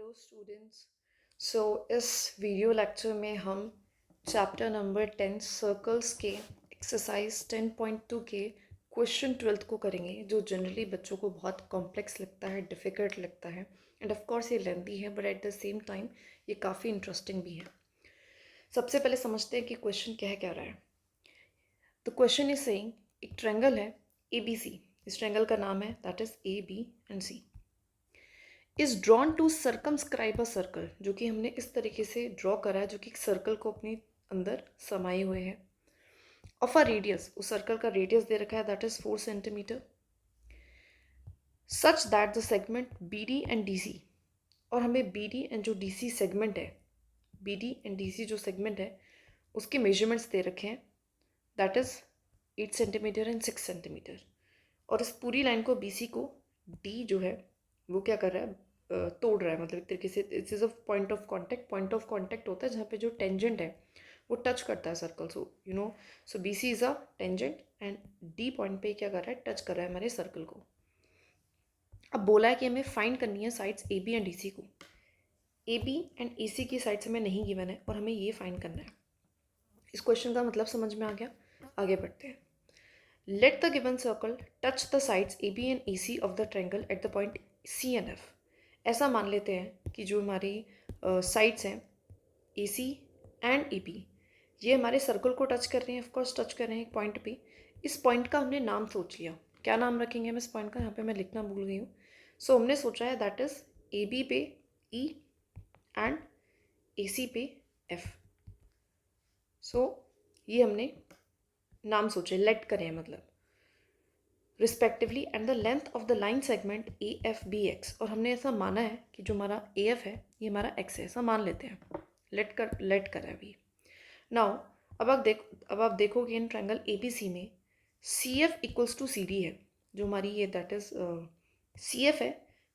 Hello students. इस video lecture में हम चैप्टर नंबर 10 सर्कल्स के एक्सरसाइज 10.2 के क्वेश्चन 12 को करेंगे, जो जनरली बच्चों को बहुत कॉम्प्लेक्स लगता है, डिफ़िकल्ट लगता है एंड ऑफ कोर्स ये लेंथी है, but at the same time ये काफ़ी इंटरेस्टिंग भी है। सबसे पहले समझते हैं कि क्वेश्चन क्या रहा है। द क्वेश्चन इज सेइंग एक ट्रायंगल है ABC। इस ट्रायंगल का नाम है that is AB and C is drawn to circumscribe a circle, जो कि हमने इस तरीके से ड्रॉ करा है, जो कि एक सर्कल को अपने अंदर समाये हुए है। ऑफ अ रेडियस, उस सर्कल का रेडियस दे रखा है that is 4 centimetre, such that the segment BD and DC, और हमें BD एंड जो DC सेगमेंट है, BD एंड DC जो सेगमेंट है उसके मेजरमेंट्स दे रखे हैं that is 8 centimetre and 6 centimetre. और इस पूरी लाइन को BC को D जो है वो क्या कर रहा है, तोड़ रहा है। मतलब एक तरीके से it is a point of contact. Point of contact होता है जहाँ पे जो टेंजेंट है वो टच करता है circle. So BC is a tangent and D point पे क्या कर रहा है, टच कर रहा है हमारे सर्कल को। अब बोला है कि हमें फाइंड करनी है साइड्स AB एंड DC को। AB एंड AC की साइड्स हमें नहीं गिवन है और हमें ये फाइंड करना है। इस क्वेश्चन का मतलब समझ में आ गया। आगे बढ़ते हैं। Let the given circle touch the sides AB and AC of the triangle at the point C and F। ऐसा मान लेते हैं कि जो हमारी साइड्स हैं AC एंड AB, ये हमारे सर्कल को टच कर रहे हैं, ऑफकोर्स टच कर रहे हैं एक पॉइंट पे। इस पॉइंट का हमने नाम सोच लिया। क्या नाम रखेंगे हम इस पॉइंट का, यहाँ पे मैं लिखना भूल गई हूँ। सो हमने सोचा है दैट इज AB पे E एंड AC पे F। ये हमने नाम सोचे, लेट करें मतलब respectively, and the length of the line segment AFBX। और हमने ऐसा माना है कि जो हमारा AF है ये हमारा X है, ऐसा मान लेते हैं। लेट कर है अभी। नाउ अब आप देखोगे इन ट्रायंगल ABC में CF इक्वल्स टू CD है। जो हमारी ये दैट इज CF है,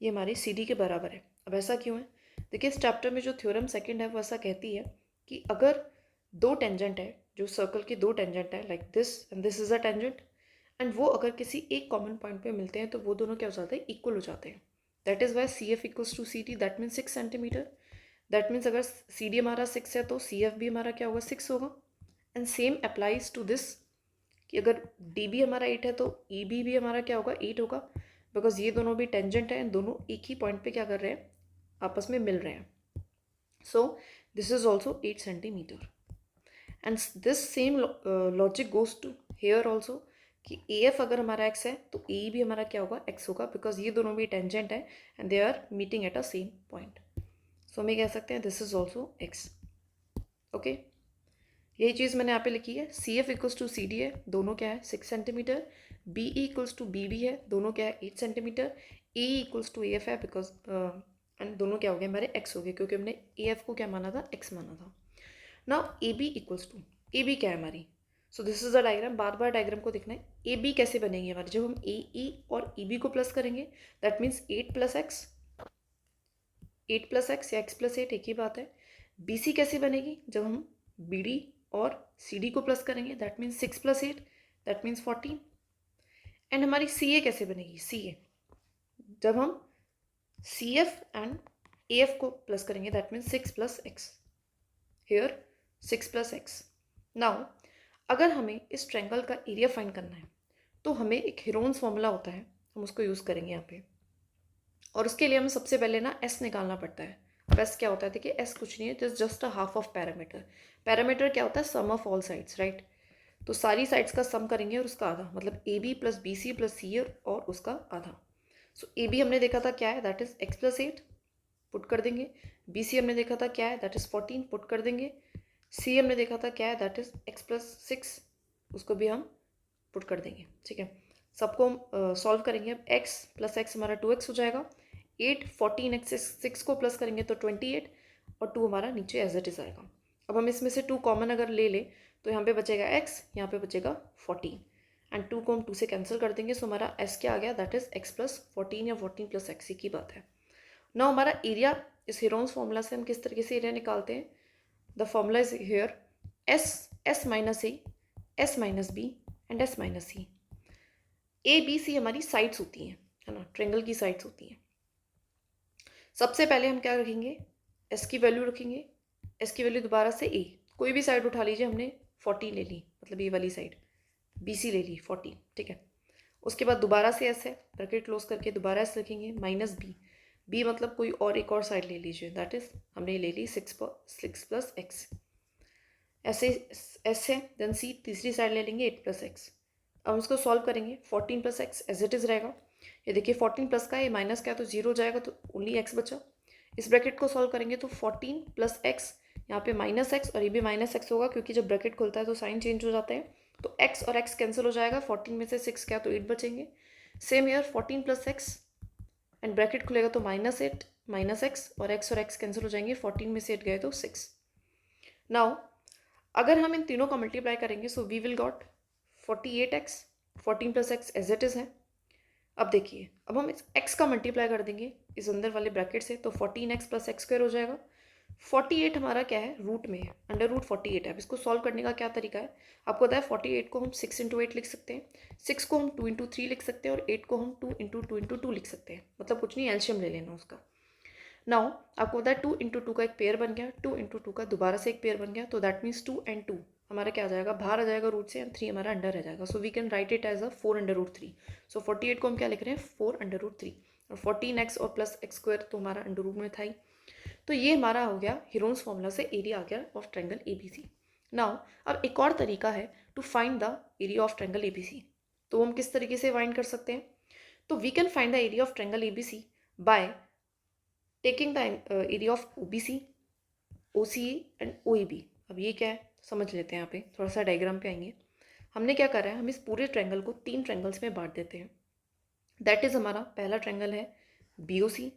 ये हमारी CD के बराबर है। अब ऐसा क्यों है, देखिए इस चैप्टर में जो थ्योरम सेकंड है वो ऐसा कहती है कि अगर दो टेंजेंट है, जो सर्कल के दो टेंजेंट है like this and this is a tangent, and वो अगर किसी एक कॉमन पॉइंट पे मिलते हैं तो वो दोनों क्या हो जाते हैं, इक्वल हो जाते हैं। That is why CF equals to CD, that means 6 centimetre. That means अगर CD हमारा 6 है तो CF भी हमारा क्या होगा, 6 होगा। And same applies to this कि अगर DB हमारा 8 है तो EB भी हमारा क्या होगा, 8 होगा, बिकॉज ये दोनों भी टेंजेंट है, दोनों एक ही पॉइंट पे क्या कर रहे हैं, आपस में मिल रहे हैं। So this is also 8 centimetre and this same logic goes to here also कि AF अगर हमारा X है तो AE भी हमारा क्या होगा, X होगा, बिकॉज ये दोनों भी टेंजेंट है and they are meeting at a same point. So हम ये कह सकते हैं this is also X। Okay, यही चीज़ मैंने यहाँ पे लिखी है। CF इक्वल्स टू CD है, दोनों क्या है, 6 centimetre. BE equals to BB है, दोनों क्या है, 8 centimetre. AE equals to AF है बिकॉज एंड दोनों क्या हो गए, हमारे X हो गए, क्योंकि हमने AF को क्या माना था, X माना था। Now AB equals to, AB क्या है हमारी, so this is a diagram. बार बार डायग्राम को देखना है। AB कैसे बनेगी हमारी, जब हम AE और EB को प्लस करेंगे that means 8 plus X, 8 plus X या X प्लस 8 एक ही बात है। BC कैसे बनेगी, जब हम BD और CD को प्लस करेंगे that means 6 plus 8 that means 14। And हमारी CA कैसे बनेगी, CA जब हम CF एंड AF को प्लस करेंगे that means 6 plus X, here 6 plus X। Now अगर हमें इस ट्रायंगल का एरिया फाइंड करना है तो हमें एक हेरोन्स फॉर्मूला होता है, हम उसको यूज़ करेंगे यहाँ पे। और उसके लिए हमें सबसे पहले ना S निकालना पड़ता है। अब S क्या होता है, देखिए S कुछ नहीं है, this just a half of parameter. Parameter क्या होता है, सम ऑफ ऑल साइड्स, राइट। तो सारी साइड्स का सम करेंगे और उसका आधा, मतलब AB plus BC plus C और उसका आधा। सो AB हमने देखा था क्या है, that is X plus 8, put कर देंगे। BC हमने देखा था क्या है, दैट इज 14, पुट कर देंगे। C हमने देखा था क्या है, दैट इज X प्लस 6, उसको भी हम पुट कर देंगे। ठीक है, सबको हम सॉल्व करेंगे। अब X प्लस X हमारा 2X हो जाएगा। 8 14 X 6 को प्लस करेंगे तो 28 और 2 हमारा नीचे एज इट इज आएगा। अब हम इसमें से 2 कॉमन अगर ले लें तो यहाँ पे बचेगा X, यहाँ पे बचेगा 14 एंड 2 को हम 2 से कैंसिल कर देंगे। सो हमारा S क्या आ गया, दैट इज X प्लस 14 या 14 प्लस X की बात है। नाउ हमारा एरिया, इस हेरोन्स फॉर्मूला से हम किस तरीके से एरिया निकालते हैं, the formula is here S minus A, S minus B and S minus C। A B C हमारी साइड्स होती हैं, है ना, ट्रायंगल की साइड्स होती हैं। सबसे पहले हम क्या रखेंगे, एस की वैल्यू रखेंगे, एस की वैल्यू दोबारा से ए, कोई भी साइड उठा लीजिए, हमने 40 ले ली, मतलब ये वाली साइड BC ले ली 40, ठीक है। उसके बाद दोबारा से एस है, ब्रैकेट क्लोज करके दोबारा एस रखेंगे, माइनस बी मतलब कोई और एक और साइड ले लीजिए, दैट इज हमने ले ली 6 प्लस एक्स, ऐसे एस है, देन सी तीसरी साइड ले लेंगे 8 प्लस एक्स। अब हम इसको सॉल्व करेंगे, 14 plus x as it is रहेगा, ये देखिए 14 प्लस का ये माइनस का तो जीरो हो जाएगा, तो ओनली एक्स बचा। इस ब्रैकेट को सॉल्व करेंगे तो 14 प्लस एक्स, यहाँ पे माइनस एक्स और ये भी माइनस एक्स होगा, क्योंकि जब ब्रैकेट खुलता है तो साइन चेंज हो जाते हैं, तो एक्स और एक्स कैंसिल हो जाएगा, 14 में से 6 क्या तो 8 बचेंगे। Same year 14 plus x and bracket खुलेगा तो -8 माइनस एक्स और एक्स कैंसिल हो जाएंगे, 14 में से 8 गए तो 6। नाउ अगर हम इन तीनों का मल्टीप्लाई करेंगे so we will got 48x, 14 plus x as it is है। अब देखिए, अब हम इस x का मल्टीप्लाई कर देंगे इस अंदर वाले ब्रैकेट से, तो 14x प्लस एक्स स्क्वायर हो जाएगा। 48 हमारा क्या है, रूट में है, अंडर रूट 48 है। अब इसको सॉल्व करने का क्या तरीका है, आपको पता है 48 को हम 6 इंटू 8 लिख सकते हैं, 6 को हम 2 इंटू 3 लिख सकते हैं और 8 को हम 2 इंटू 2 इंटू 2 लिख सकते हैं, मतलब कुछ नहीं, एलशियम ले लेना उसका। नाउ आपको पता है 2 इंटू 2 का एक पेयर बन गया, 2 इंटू 2 का दोबारा से एक पेयर बन गया, तो दैट मीन्स 2 एंड 2 हमारा क्या आ जाएगा, बाहर आ जाएगा रूट से, एंड 3 हमारा अंडर रह जाएगा। So we can write it as a 4 under root 3। सो 48 को हम क्या लिख रहे हैं, 4 अंडर रूट 3, और 14x और प्लस एक्स स्क्वायर तो हमारा अंडर रूट में था ही। तो ये हमारा हो गया हीरोन्स फॉर्मूला से एरिया आ गया ऑफ ट्रायंगल ABC। नाउ अब एक और तरीका है to find the area of triangle ABC। तो हम किस तरीके से फाइंड कर सकते हैं, तो we can find the area of triangle ABC by taking the area of OBC, OCA and OAB। अब ये क्या है समझ लेते हैं, यहाँ पे थोड़ा सा डायग्राम पे आएंगे। हमने क्या करा है, हम इस पूरे ट्रायंगल को 3 ट्रायंगल्स में बांट देते हैं। दैट इज हमारा पहला ट्रायंगल है BOC,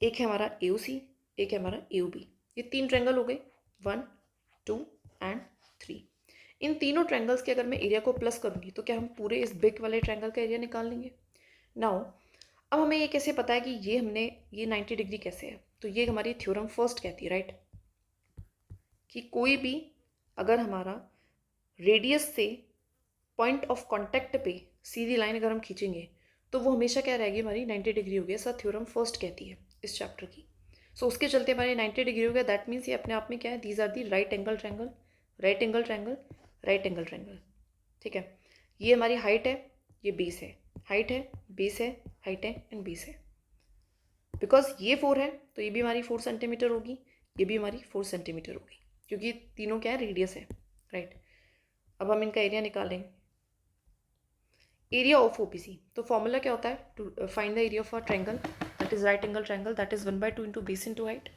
एक है हमारा AOC, एक है हमारा AOB। ये 3 ट्रायंगल हो गए, 1 2 एंड 3। इन तीनों ट्रायंगल्स के अगर मैं एरिया को प्लस करूँगी तो क्या हम पूरे इस बिग वाले ट्रायंगल का एरिया निकाल लेंगे। नाउ अब हमें ये कैसे पता है कि ये हमने ये 90 डिग्री कैसे है, तो ये हमारी थ्योरम फर्स्ट कहती है, राइट, कि कोई भी अगर हमारा रेडियस से पॉइंट ऑफ कांटेक्ट पे सीधी लाइन अगर हम खींचेंगे तो वो हमेशा क्या रहेगी, हमारी 90 डिग्री होगी, ऐसा थ्योरम फर्स्ट कहती है इस चैप्टर की। सो उसके चलते हमारी 90 डिग्री हो गया, दैट मीन्स ये अपने आप में क्या है, these are the right angle triangle, right angle triangle, right angle triangle, ठीक है। ये हमारी हाइट है, ये बेस है, हाइट है, बेस है, हाइट है एंड बेस है। बिकॉज ये 4 है तो ये भी हमारी 4 सेंटीमीटर होगी, ये भी हमारी 4 सेंटीमीटर होगी, क्योंकि तीनों क्या है, रेडियस है, राइट। अब हम इनका एरिया निकालेंगे, एरिया ऑफ OBC। तो फॉर्मूला क्या होता है, to find the area of a triangle that is right angle triangle, that is 1/2 into base into height.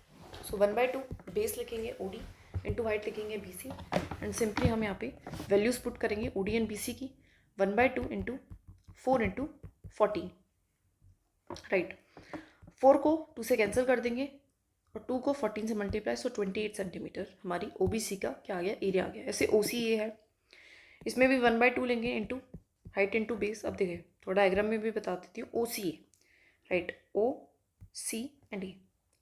So 1/2 base लिखेंगे OD, इंटू हाइट लिखेंगे BC, एंड सिंपली हम यहाँ पे वैल्यूज पुट करेंगे OD एंड BC की, 1/2 into 4 into 14, right. 4 को 2 से cancel कर देंगे और 2 को 14 से मल्टीप्लाई, सो 28 सेंटीमीटर हमारी OBC का क्या आ गया, एरिया आ गया। ऐसे OCA है, इसमें भी 1/2 लेंगे इंटू हाइट इंटू बेस। अब देखिए थोड़ा डायग्राम में भी बता देती हूँ, OCA, right, OC and A।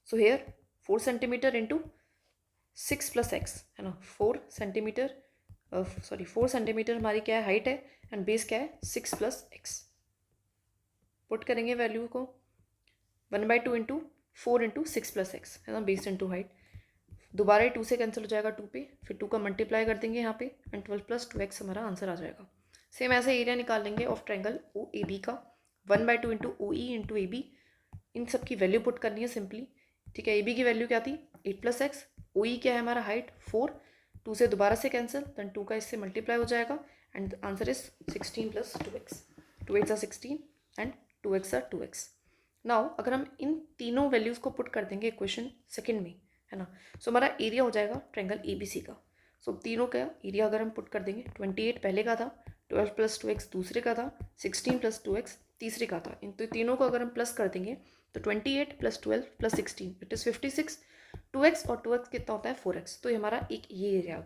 So here 4 centimetre into 6 plus x, है ना, 4 सेंटीमीटर, सॉरी 4 सेंटीमीटर हमारी क्या है, हाइट है, एंड बेस क्या है, 6 प्लस एक्स। पुट करेंगे वैल्यू को, 1/2 इंटू 4 इंटू 6 प्लस एक्स, है ना, बेस इंटू हाइट। दोबारा 2 से कैंसिल हो जाएगा 2 पे, फिर 2 का मल्टीप्लाई कर देंगे यहाँ पे, एंड 12 प्लस 2x हमारा आंसर आ जाएगा। सेम ऐसे एरिया निकाल लेंगे ऑफ ट्रायंगल OAB का, 1/2 इंटू OE इंटू AB। इन सब की वैल्यू पुट करनी है सिंपली, ठीक है। AB की वैल्यू क्या थी, 8 प्लस एक्स, OE क्या है हमारा, हाइट 4, 2 से दोबारा से कैंसिल, देन 2 का इससे मल्टीप्लाई हो जाएगा, and answer is 16 plus 2x, 2 8 16 and 2x 2x। Now अगर हम इन तीनों वैल्यूज़ को पुट कर देंगे इक्वेशन सेकेंड में, है ना, सो हमारा एरिया हो जाएगा ट्रायंगल ABC का। सो तीनों का एरिया अगर हम पुट कर देंगे, 28 पहले का था, 12 प्लस 2x दूसरे का था, 16 प्लस 2x तीसरे का था। इन तो तीनों को अगर हम प्लस कर देंगे तो 28 plus 12 plus 16 it is 56, 2x और 2x कितना होता है, 4x। तो ये हमारा एक ये एरिया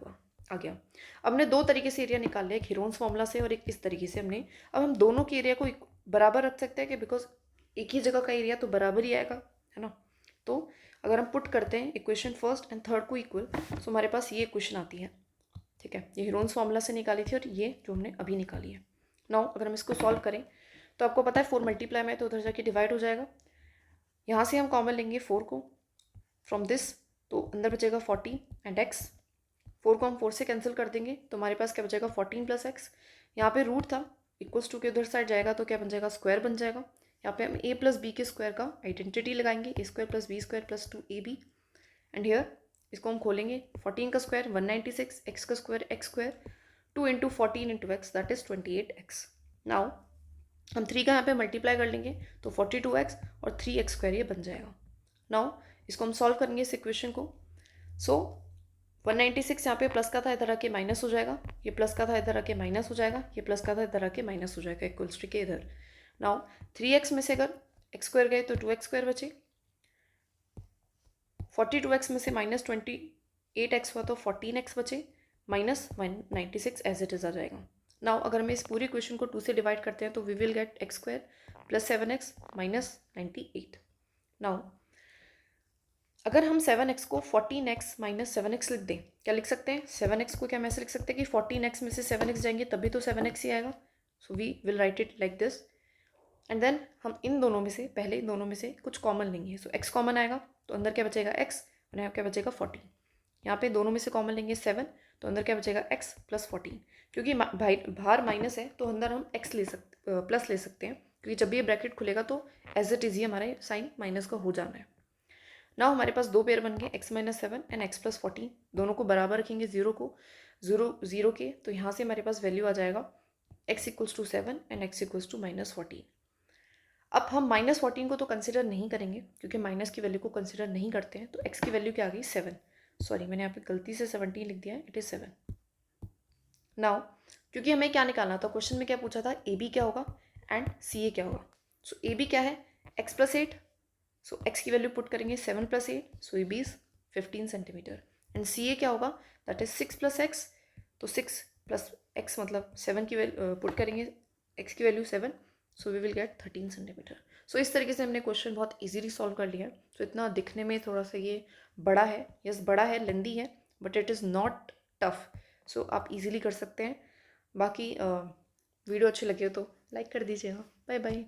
आ गया। अब हमने दो तरीके से एरिया निकाल लिया, एक हीरोन्स फॉर्मूला से और एक इस तरीके से हमने। अब हम दोनों के एरिया को बराबर रख सकते हैं कि बिकॉज एक ही जगह का एरिया तो बराबर ही आएगा, है ना। तो अगर हम पुट करते हैं इक्वेशन फर्स्ट एंड थर्ड को इक्वल, तो हमारे पास ये इक्वेशन आती है, ठीक है। ये हीरोन्स फॉर्मूला से निकाली थी और ये जो हमने अभी निकाली है। नाउ अगर हम इसको सॉल्व करें तो आपको पता है 4 मल्टीप्लाई में तो उधर जाके डिवाइड हो जाएगा, यहाँ से हम कॉमन लेंगे 4 को फ्रॉम दिस, तो अंदर बचेगा 40 एंड x। 4 को हम 4 से कैंसिल कर देंगे तो हमारे पास क्या बचेगा 14 प्लस एक्स। यहाँ पे रूट था, इक्वल्स टू के उधर साइड जाएगा तो क्या बन जाएगा स्क्वायर बन जाएगा। यहाँ पे हम a प्लस बी के स्क्वायर का आइडेंटिटी लगाएंगे, A square plus B square plus 2ab। And here इसको हम खोलेंगे, 14 का स्क्वायर 196, एक्स का square X square, 2 into 14 into X that is 28x। Now हम 3 का यहाँ पे मल्टीप्लाई कर लेंगे तो 42x और 3x स्क्वायर ये बन जाएगा। नाउ इसको हम सॉल्व करेंगे इस इक्वेशन को। सो 196 यहाँ पे प्लस का था, इधर आके माइनस हो जाएगा, ये प्लस का था इधर आके माइनस हो जाएगा, ये प्लस का था इधर आके माइनस हो जाएगा, इक्वल्स टू के इधर। नाउ 3x में से अगर एक्स स्क्वायर गए तो 2x स्क्वायर बचे, 42x में से माइनस 28x हुआ तो 14x बचे, माइनस 196 एज इट इज आ जाएगा। नाउ अगर हम इस पूरी इक्वेशन को 2 से डिवाइड करते हैं तो we will get x square plus 7x minus 98। Now अगर हम 7x को 14x माइनस 7x लिख दें, क्या लिख सकते हैं 7x को क्या हम ऐसे लिख सकते हैं कि 14x में से 7x जाएंगे तभी तो 7x ही आएगा। So we will write it like this and then हम इन दोनों में से पहले इन दोनों में से कुछ कॉमन लेंगे। सो x कॉमन आएगा तो अंदर क्या बचेगा x और यहाँ क्या बचेगा 14। यहाँ पे दोनों में से कॉमन लेंगे 7 तो अंदर क्या बचेगा x प्लस 14। क्योंकि बाहर माइनस है तो अंदर हम x ले सकते प्लस ले सकते हैं, क्योंकि जब भी ये ब्रैकेट खुलेगा तो एज इट इज ही हमारा साइन माइनस का हो जाना है। नाउ हमारे पास दो पेयर बन गए x minus 7 and x plus 14, दोनों को बराबर रखेंगे जीरो को जीरो के, तो यहाँ से हमारे पास वैल्यू आ जाएगा x equals to 7 and x equals to minus 14। अब हम माइनस 14 को तो कंसिडर नहीं करेंगे क्योंकि माइनस की वैल्यू को कंसिडर नहीं करते हैं, तो x की वैल्यू क्या आ गई 7। सॉरी मैंने यहाँ पे गलती से 17 लिख दिया है, इट इज़ 7। नाउ क्योंकि हमें क्या निकालना था, क्वेश्चन में क्या पूछा था ए बी क्या होगा एंड सी ए क्या होगा। सो ए बी क्या है x प्लस 8, सो x की वैल्यू पुट करेंगे 7 plus 8, so A B is 15 centimetre. And C A क्या होगा दैट इज 6 प्लस एक्स, तो 6 प्लस एक्स मतलब 7 की वैल्यू पुट करेंगे x की value 7, so we will get 13 centimetre. So इस तरीके से हमने क्वेश्चन बहुत इजीली सॉल्व कर लिया। सो इतना दिखने में थोड़ा सा ये बड़ा है, यस बड़ा है, लेंदी है, but it is not tough. So आप इजीली कर सकते हैं। बाकी वीडियो अच्छी लगी हो तो लाइक कर दीजिएगा। Bye bye.